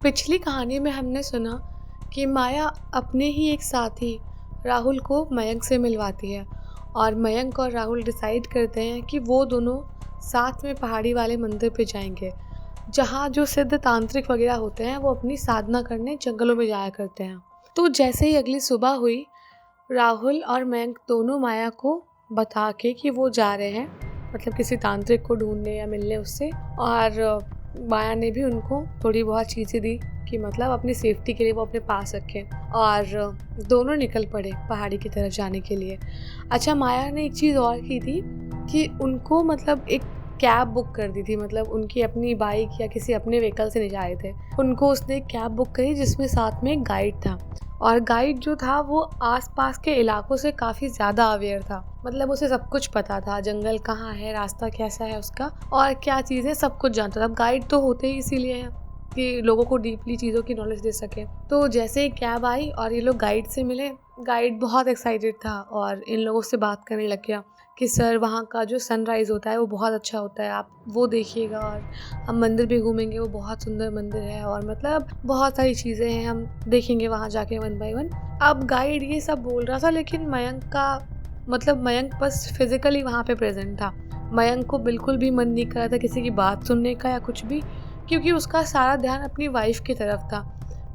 पिछली कहानी में हमने सुना कि माया अपने ही एक साथी राहुल को मयंक से मिलवाती है और मयंक और राहुल डिसाइड करते हैं कि वो दोनों साथ में पहाड़ी वाले मंदिर पे जाएंगे, जहाँ जो सिद्ध तांत्रिक वगैरह होते हैं वो अपनी साधना करने जंगलों में जाया करते हैं। तो जैसे ही अगली सुबह हुई, राहुल और मयंक दोनों माया को बता के कि वो जा रहे हैं, मतलब किसी तांत्रिक को ढूंढने या मिलने उससे। और माया ने भी उनको थोड़ी बहुत चीज़ें दी कि मतलब अपनी सेफ्टी के लिए वो अपने पास रखें, और दोनों निकल पड़े पहाड़ी की तरफ जाने के लिए। अच्छा, माया ने एक चीज़ और की थी कि उनको मतलब एक कैब बुक कर दी थी, मतलब उनकी अपनी बाइक या किसी अपने व्हीकल से नहीं जा रहे थे, उनको उसने एक कैब बुक करी जिसमें साथ में एक गाइड था। और गाइड जो था वो आसपास के इलाकों से काफ़ी ज़्यादा अवेयर था, मतलब उसे सब कुछ पता था, जंगल कहाँ है, रास्ता कैसा है उसका और क्या चीज़ें, सब कुछ जानता था। गाइड तो होते ही इसीलिए हैं कि लोगों को डीपली चीज़ों की नॉलेज दे सके। तो जैसे ही कैब आई और ये लोग गाइड से मिले, गाइड बहुत एक्साइटेड था और इन लोगों से बात करने लग गया कि सर, वहाँ का जो सनराइज़ होता है वो बहुत अच्छा होता है, आप वो देखिएगा, और हम मंदिर भी घूमेंगे, वो बहुत सुंदर मंदिर है, और मतलब बहुत सारी चीज़ें हैं, हम देखेंगे वहाँ जाके वन बाय वन। अब गाइड ये सब बोल रहा था, लेकिन मयंक का मतलब मयंक बस फिजिकली वहाँ पे प्रेजेंट था। मयंक को बिल्कुल भी मन नहीं कर रहा था किसी की बात सुनने का या कुछ भी, क्योंकि उसका सारा ध्यान अपनी वाइफ की तरफ था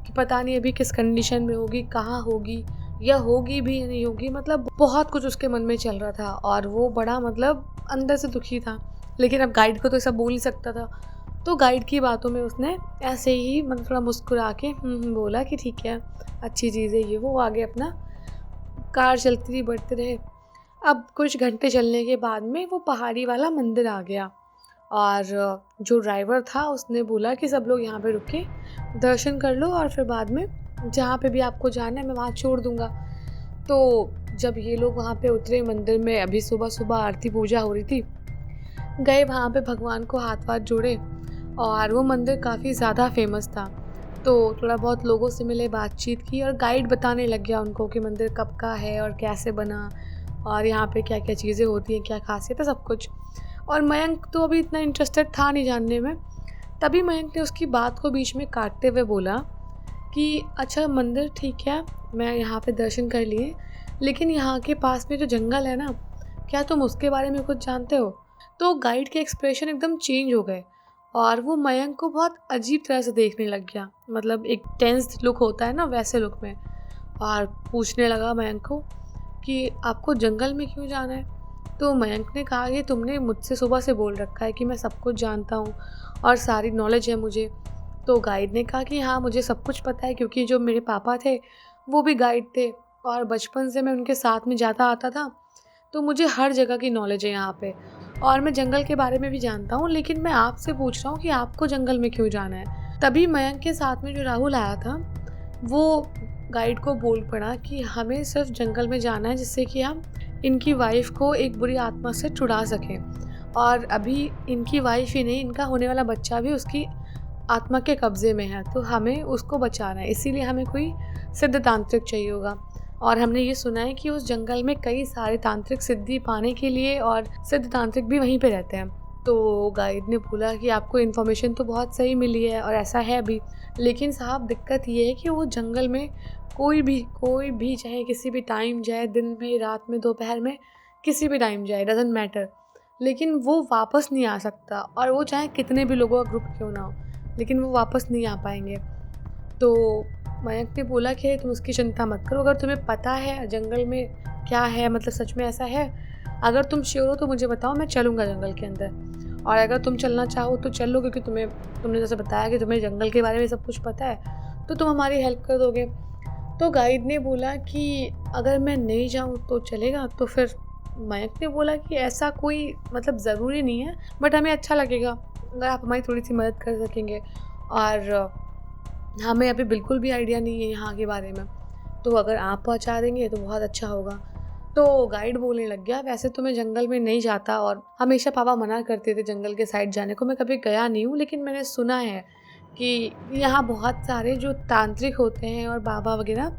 कि पता नहीं अभी किस कंडीशन में होगी, कहाँ होगी, या होगी भी या नहीं होगी, मतलब बहुत कुछ उसके मन में चल रहा था और वो बड़ा मतलब अंदर से दुखी था। लेकिन अब गाइड को तो ऐसा बोल ही सकता था, तो गाइड की बातों में उसने ऐसे ही मतलब थोड़ा मुस्कुरा के बोला कि ठीक है, अच्छी चीज़ है ये वो। आगे अपना कार चलती रही, बढ़ते रहे। अब कुछ घंटे चलने के बाद में वो पहाड़ी वाला मंदिर आ गया और जो ड्राइवर था उसने बोला कि सब लोग यहाँ पे रुक के दर्शन कर लो और फिर बाद में जहाँ पे भी आपको जाना है मैं वहाँ छोड़ दूँगा। तो जब ये लोग वहाँ पे उतरे मंदिर में, अभी सुबह सुबह आरती पूजा हो रही थी, गए वहाँ पे भगवान को हाथ वाथ जोड़े, और वो मंदिर काफ़ी ज़्यादा फेमस था। तो थोड़ा बहुत लोगों से मिले, बातचीत की, और गाइड बताने लग गया उनको कि मंदिर कब का है और कैसे बना और यहाँ पे क्या क्या चीज़ें होती हैं, क्या खासियत है, सब कुछ। और मयंक तो अभी इतना इंटरेस्टेड था नहीं जानने में। तभी मयंक ने उसकी बात को बीच में काटते हुए बोला कि अच्छा, मंदिर ठीक है, मैं यहाँ पे दर्शन कर लिए, लेकिन यहाँ के पास में जो जंगल है ना, क्या तुम उसके बारे में कुछ जानते हो? तो गाइड के एक्सप्रेशन एकदम चेंज हो गए और वो मयंक को बहुत अजीब तरह से देखने लग गया, मतलब एक टेंस लुक होता है ना, वैसे लुक में। और पूछने लगा मयंक को कि आपको जंगल में क्यों जाना है? तो मयंक ने कहा कि तुमने मुझसे सुबह से बोल रखा है कि मैं सब कुछ जानता हूँ और सारी नॉलेज है मुझे। तो गाइड ने कहा कि हाँ, मुझे सब कुछ पता है, क्योंकि जो मेरे पापा थे वो भी गाइड थे और बचपन से मैं उनके साथ में जाता आता था, तो मुझे हर जगह की नॉलेज है यहाँ पे, और मैं जंगल के बारे में भी जानता हूँ। लेकिन मैं आपसे पूछ रहा हूँ कि आपको जंगल में क्यों जाना है? तभी मयंक के साथ में जो राहुल आया था वो गाइड को बोल पड़ा कि हमें सिर्फ जंगल में जाना है जिससे कि हम इनकी वाइफ को एक बुरी आत्मा से छुड़ा सकें, और अभी इनकी वाइफ ही नहीं, इनका होने वाला बच्चा भी उसकी आत्मा के कब्ज़े में है, तो हमें उसको बचाना है, इसीलिए हमें कोई सिद्ध तांत्रिक चाहिए होगा। और हमने ये सुना है कि उस जंगल में कई सारे तांत्रिक सिद्धि पाने के लिए, और सिद्ध तांत्रिक भी वहीं पे रहते हैं। तो गाइड ने बोला कि आपको इन्फॉर्मेशन तो बहुत सही मिली है और ऐसा है भी, लेकिन साहब दिक्कत ये है कि वो जंगल में कोई भी चाहे किसी भी टाइम जाए, दिन में, रात में, दोपहर में, किसी भी टाइम जाए, डजेंट मैटर, लेकिन वो वापस नहीं आ सकता, और वो चाहे कितने भी लोगों का ग्रुप क्यों ना हो, लेकिन वो वापस नहीं आ पाएंगे। तो मयंक ने बोला कि तुम उसकी चिंता मत करो, अगर तुम्हें पता है जंगल में क्या है, मतलब सच में ऐसा है, अगर तुम श्योर हो तो मुझे बताओ, मैं चलूँगा जंगल के अंदर, और अगर तुम चलना चाहो तो चल लो, क्योंकि तुमने जैसे बताया कि तुम्हें जंगल के बारे में सब कुछ पता है, तो तुम हमारी हेल्प कर दोगे। तो गाइड ने बोला कि अगर मैं नहीं जाऊँ तो चलेगा? तो फिर मयंक ने बोला कि ऐसा कोई मतलब ज़रूरी नहीं है, बट हमें अच्छा लगेगा अगर आप हमारी थोड़ी सी मदद कर सकेंगे, और हमें अभी बिल्कुल भी आइडिया नहीं है यहाँ के बारे में, तो अगर आप पहुँचा देंगे तो बहुत अच्छा होगा। तो गाइड बोलने लग गया, वैसे तो मैं जंगल में नहीं जाता और हमेशा पापा मना करते थे जंगल के साइड जाने को, मैं कभी गया नहीं हूँ, लेकिन मैंने सुना है कि यहाँ बहुत सारे जो तांत्रिक होते हैं और बाबा वगैरह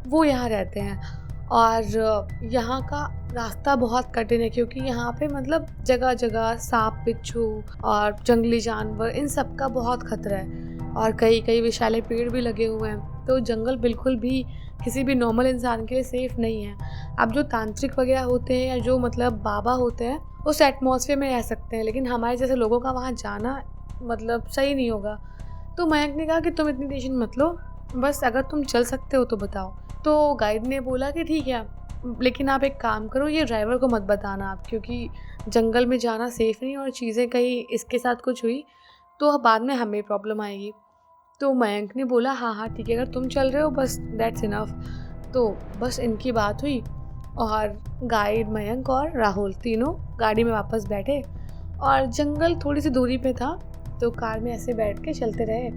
वो यहाँ रहते हैं, और यहाँ का रास्ता बहुत कठिन है, क्योंकि यहाँ पे मतलब जगह जगह सांप, बिच्छू और जंगली जानवर, इन सब का बहुत खतरा है, और कई कई विशाले पेड़ भी लगे हुए हैं। तो जंगल बिल्कुल भी किसी भी नॉर्मल इंसान के लिए सेफ़ नहीं है। अब जो तांत्रिक वगैरह होते हैं या जो मतलब बाबा होते हैं उस एटमॉस्फेयर में रह सकते हैं, लेकिन हमारे जैसे लोगों का वहाँ जाना मतलब सही नहीं होगा। तो मयंक ने कहा कि तुम इतनी टेंशन मत लो, बस अगर तुम चल सकते हो तो बताओ। तो गाइड ने बोला कि ठीक है, लेकिन आप एक काम करो, ये ड्राइवर को मत बताना आप, क्योंकि जंगल में जाना सेफ़ नहीं, और चीज़ें कहीं इसके साथ कुछ हुई तो बाद में हमें प्रॉब्लम आएगी। तो मयंक ने बोला हाँ हाँ ठीक है, अगर तुम चल रहे हो बस दैट्स इनफ। तो बस इनकी बात हुई और गाइड, मयंक और राहुल तीनों गाड़ी में वापस बैठे और जंगल थोड़ी सी दूरी पे था, तो कार में ऐसे बैठ के चलते रहे।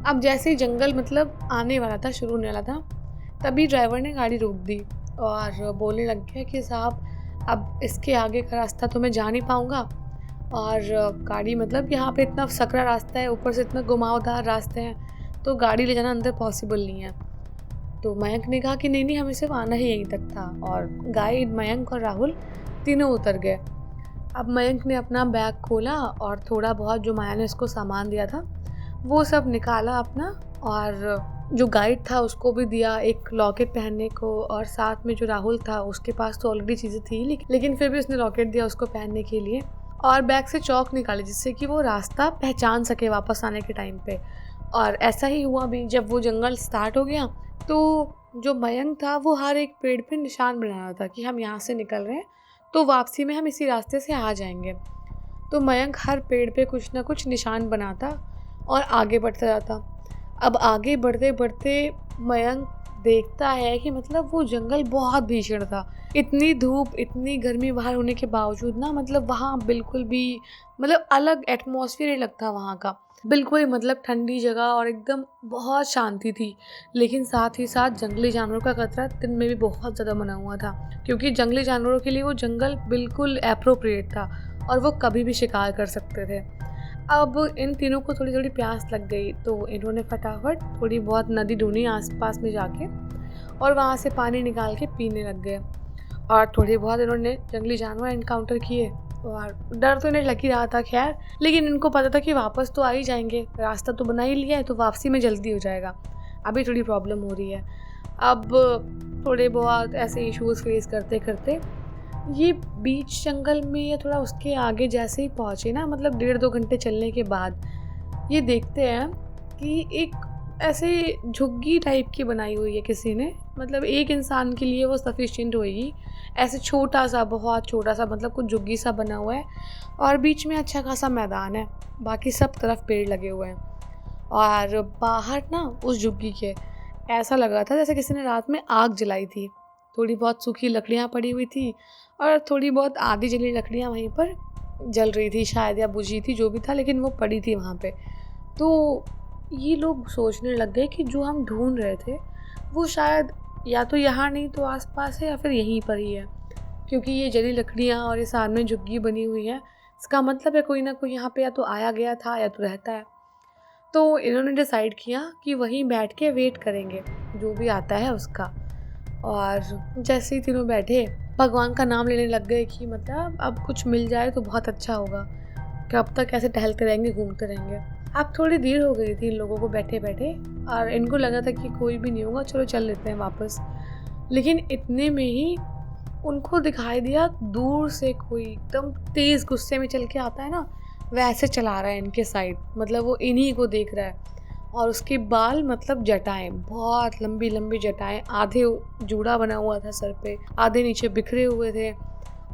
अब जैसे ही जंगल मतलब आने वाला था, शुरू होने वाला था, तभी ड्राइवर ने गाड़ी रोक दी और बोलने लग गया कि साहब अब इसके आगे का रास्ता तो मैं जा नहीं पाऊँगा, और गाड़ी मतलब यहाँ पे इतना सकरा रास्ता है, ऊपर से इतना घुमावदार रास्ते हैं, तो गाड़ी ले जाना अंदर पॉसिबल नहीं है। तो मयंक ने कहा कि नहीं नहीं, हमें सिर्फ आना ही यहीं तक था, और गाइड, मयंक और राहुल तीनों उतर गए। अब मयंक ने अपना बैग खोला और थोड़ा बहुत जो माया ने उसको सामान दिया था वो सब निकाला अपना, और जो गाइड था उसको भी दिया एक लॉकेट पहनने को, और साथ में जो राहुल था उसके पास तो ऑलरेडी चीज़ें थी, लेकिन फिर भी उसने लॉकेट दिया उसको पहनने के लिए, और बैग से चौक निकाले जिससे कि वो रास्ता पहचान सके वापस आने के टाइम पे। और ऐसा ही हुआ भी, जब वो जंगल स्टार्ट हो गया तो जो मयंक था वो हर एक पेड़ पे निशान बना रहा था कि हम यहाँ से निकल रहे हैं, तो वापसी में हम इसी रास्ते से आ जाएंगे। तो मयंक हर पेड़ पे कुछ ना कुछ निशान बनाता और आगे बढ़ता जाता। अब आगे बढ़ते बढ़ते मयंक देखता है कि मतलब वो जंगल बहुत भीषण था। इतनी धूप, इतनी गर्मी बाहर होने के बावजूद ना, मतलब वहाँ बिल्कुल भी मतलब अलग एटमॉस्फेयर ही लगता वहाँ का। बिल्कुल ही मतलब ठंडी जगह और एकदम बहुत शांति थी। लेकिन साथ ही साथ जंगली जानवरों का खतरा दिन में भी बहुत ज़्यादा बना हुआ था, क्योंकि जंगली जानवरों के लिए वो जंगल बिल्कुल एप्रोप्रिएट था और वो कभी भी शिकार कर सकते थे। अब इन तीनों को थोड़ी थोड़ी प्यास लग गई, तो इन्होंने फटाफट थोड़ी बहुत नदी ढूंढी आसपास में जाके, और वहाँ से पानी निकाल के पीने लग गए। और थोड़ी बहुत इन्होंने जंगली जानवर इनकाउंटर किए, और डर तो इन्हें लग ही रहा था खैर, लेकिन इनको पता था कि वापस तो आ ही जाएंगे, रास्ता तो बना ही लिया है, तो वापसी में जल्दी हो जाएगा। अभी थोड़ी प्रॉब्लम हो रही है। अब थोड़े बहुत ऐसे इश्यूज़ फेस करते करते ये बीच जंगल में या थोड़ा उसके आगे जैसे ही पहुँचे ना, मतलब 1.5-2 घंटे चलने के बाद ये देखते हैं कि एक ऐसे झुग्गी टाइप की बनाई हुई है किसी ने, मतलब एक इंसान के लिए वो सफिशिएंट होएगी। ऐसे छोटा सा, बहुत छोटा सा, मतलब कुछ झुग्गी सा बना हुआ है, और बीच में अच्छा खासा मैदान है, बाकी सब तरफ पेड़ लगे हुए हैं। और बाहर ना उस झुग्गी के ऐसा लग रहा था जैसे किसी ने रात में आग जलाई थी। थोड़ी बहुत सूखी लकड़ियाँ पड़ी हुई थी, और थोड़ी बहुत आधी जली लकड़ियाँ वहीं पर जल रही थी शायद, या बुझी थी, जो भी था, लेकिन वो पड़ी थी वहाँ पे। तो ये लोग सोचने लग गए कि जो हम ढूंढ रहे थे वो शायद या तो यहाँ नहीं तो आसपास है, या फिर यहीं पर ही है, क्योंकि ये जली लकड़ियाँ और ये सामने झुग्गी बनी हुई है, इसका मतलब है कोई ना कोई यहाँ पे या तो आया गया था या तो रहता है। तो इन्होंने डिसाइड किया कि वहीं बैठ के वेट करेंगे जो भी आता है उसका। और जैसे ही तीनों बैठे भगवान का नाम लेने लग गए कि मतलब अब कुछ मिल जाए तो बहुत अच्छा होगा, कब तक ऐसे टहलते रहेंगे, घूमते रहेंगे। अब थोड़ी देर हो गई थी इन लोगों को बैठे बैठे, और इनको लगा था कि कोई भी नहीं होगा, चलो चल लेते हैं वापस। लेकिन इतने में ही उनको दिखाई दिया दूर से कोई एकदम तेज़ गुस्से में चल के आता है ना, वैसे चला रहा है इनके साइड, मतलब वो इन्हीं को देख रहा है। और उसके बाल मतलब जटाएं, बहुत लंबी लंबी जटाएं, आधे जूड़ा बना हुआ था सर पे, आधे नीचे बिखरे हुए थे,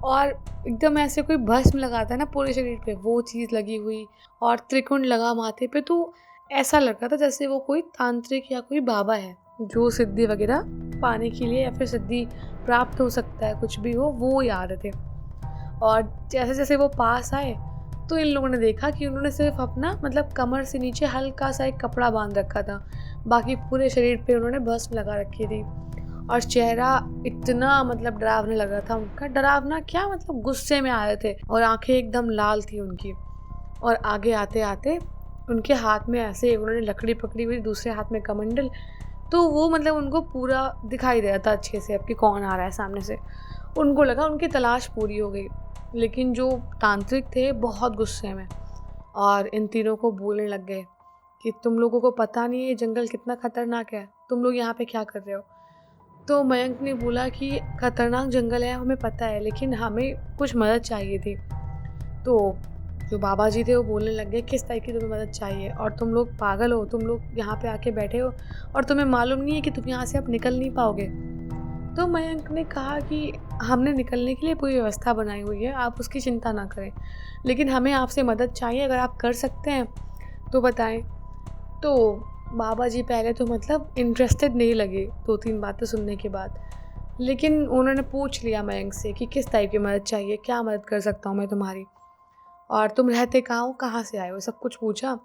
और एकदम ऐसे कोई भस्म लगाता है ना पूरे शरीर पे, वो चीज़ लगी हुई, और त्रिकुंड लगा माथे पे। तो ऐसा लग रहा था जैसे वो कोई तांत्रिक या कोई बाबा है जो सिद्धि वगैरह पाने के लिए, या फिर सिद्धि प्राप्त हो सकता है, कुछ भी हो, वो ही आ रहे थे। और जैसे जैसे वो पास आए तो इन लोगों ने देखा कि उन्होंने सिर्फ अपना मतलब कमर से नीचे हल्का सा एक कपड़ा बांध रखा था, बाकी पूरे शरीर पे उन्होंने भस्म लगा रखी थी। और चेहरा इतना मतलब डरावने लग रहा था उनका, डरावना क्या मतलब गुस्से में आ रहे थे, और आंखें एकदम लाल थी उनकी। और आगे आते आते उनके हाथ में ऐसे उन्होंने लकड़ी पकड़ी हुई, दूसरे हाथ में कमंडल, तो वो मतलब उनको पूरा दिखाई दे रहा था अच्छे से अब कि कौन आ रहा है सामने से। उनको लगा उनकी तलाश पूरी हो गई, लेकिन जो तांत्रिक थे बहुत गुस्से में, और इन तीनों को बोलने लग गए कि तुम लोगों को पता नहीं है ये जंगल कितना खतरनाक है, तुम लोग यहाँ पे क्या कर रहे हो? तो मयंक ने बोला कि खतरनाक जंगल है हमें पता है, लेकिन हमें कुछ मदद चाहिए थी। तो जो बाबा जी थे वो बोलने लग गए, किस टाइप की तुम्हें मदद चाहिए? और तुम लोग पागल हो, तुम लोग यहाँ पे आके बैठे हो और तुम्हें मालूम नहीं है कि तुम यहाँ से अब निकल नहीं पाओगे। तो मयंक ने कहा कि हमने निकलने के लिए पूरी व्यवस्था बनाई हुई है, आप उसकी चिंता ना करें, लेकिन हमें आपसे मदद चाहिए, अगर आप कर सकते हैं तो बताएं। तो बाबा जी पहले तो मतलब इंटरेस्टेड नहीं लगे 2-3 बातें सुनने के बाद, लेकिन उन्होंने पूछ लिया मयंक से कि किस टाइप की मदद चाहिए, क्या मदद कर सकता हूँ मैं तुम्हारी, और तुम रहते कहाँ हो, कहाँ से आए हो, सब कुछ पूछा।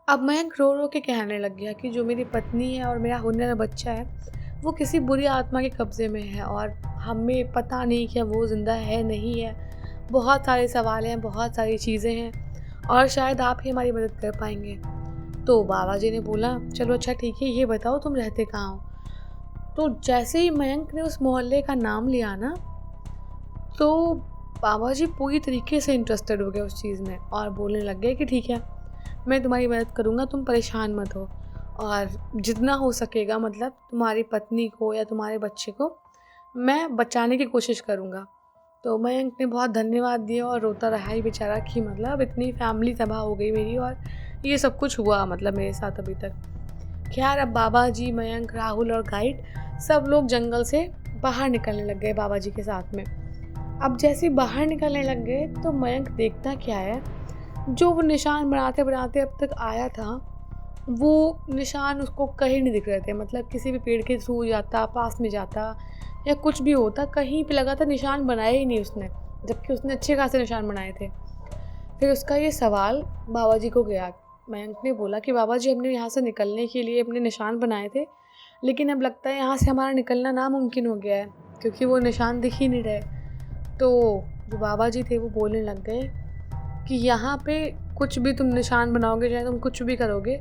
अब मयंक रो रो के कहने लग गया कि जो मेरी पत्नी है और मेरा होने वाला बच्चा है वो किसी बुरी आत्मा के कब्ज़े में है और हमें पता नहीं कि वो ज़िंदा है नहीं है। बहुत सारे सवाल हैं, बहुत सारी चीज़ें हैं और शायद आप ही हमारी मदद कर पाएंगे। तो बाबा जी ने बोला, चलो अच्छा ठीक है, ये बताओ तुम रहते कहाँ हो? तो जैसे ही मयंक ने उस मोहल्ले का नाम लिया ना, तो बाबा जी पूरी तरीके से इंटरेस्टेड हो गए उस चीज़ में और बोलने लग गए कि ठीक है, मैं तुम्हारी मदद करूँगा, तुम परेशान मत हो और जितना हो सकेगा मतलब तुम्हारी पत्नी को या तुम्हारे बच्चे को मैं बचाने की कोशिश करूँगा। तो मयंक ने बहुत धन्यवाद दिया और रोता रहा ही बेचारा कि मतलब इतनी फैमिली तबाह हो गई मेरी और ये सब कुछ हुआ मतलब मेरे साथ अभी तक। खैर अब बाबा जी, मयंक, राहुल और गाइड सब लोग जंगल से बाहर निकलने लग गए बाबा जी के साथ में। अब जैसे ही बाहर निकलने लग गए तो मयंक देखता क्या है, जो वो निशान बनाते बनाते अब तक आया था, वो निशान उसको कहीं नहीं दिख रहे थे। मतलब किसी भी पेड़ के थ्रू जाता, पास में जाता या कुछ भी होता, कहीं पे लगा था निशान बनाए ही नहीं उसने, जबकि उसने अच्छे खासे निशान बनाए थे। फिर उसका ये सवाल बाबा जी को गया। मयंक ने बोला कि बाबा जी, हमने यहाँ से निकलने के लिए अपने निशान बनाए थे, लेकिन अब लगता है यहाँ से हमारा निकलना नामुमकिन हो गया है, क्योंकि वो निशान दिख ही नहीं रहे। तो जो बाबा जी थे वो बोलने लग गए कि यहाँ पे कुछ भी तुम निशान बनाओगे, चाहे तुम कुछ भी करोगे,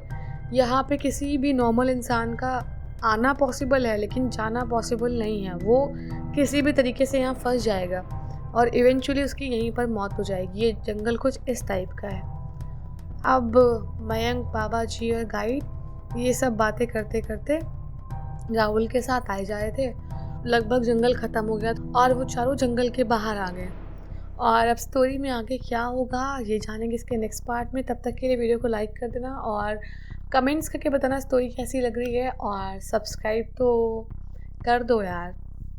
यहाँ पे किसी भी नॉर्मल इंसान का आना पॉसिबल है लेकिन जाना पॉसिबल नहीं है। वो किसी भी तरीके से यहाँ फंस जाएगा और इवेंचुअली उसकी यहीं पर मौत हो जाएगी। ये जंगल कुछ इस टाइप का है। अब मयंक, बाबा जी और गाइड ये सब बातें करते करते राहुल के साथ आए जा रहे थे। लगभग जंगल ख़त्म हो गया और वो चारों जंगल के बाहर आ गए। और अब स्टोरी में आगे क्या होगा ये जानेंगे इसके नेक्स्ट पार्ट में। तब तक के लिए वीडियो को लाइक कर देना और कमेंट्स करके बताना स्टोरी कैसी लग रही है, और सब्सक्राइब तो कर दो यार।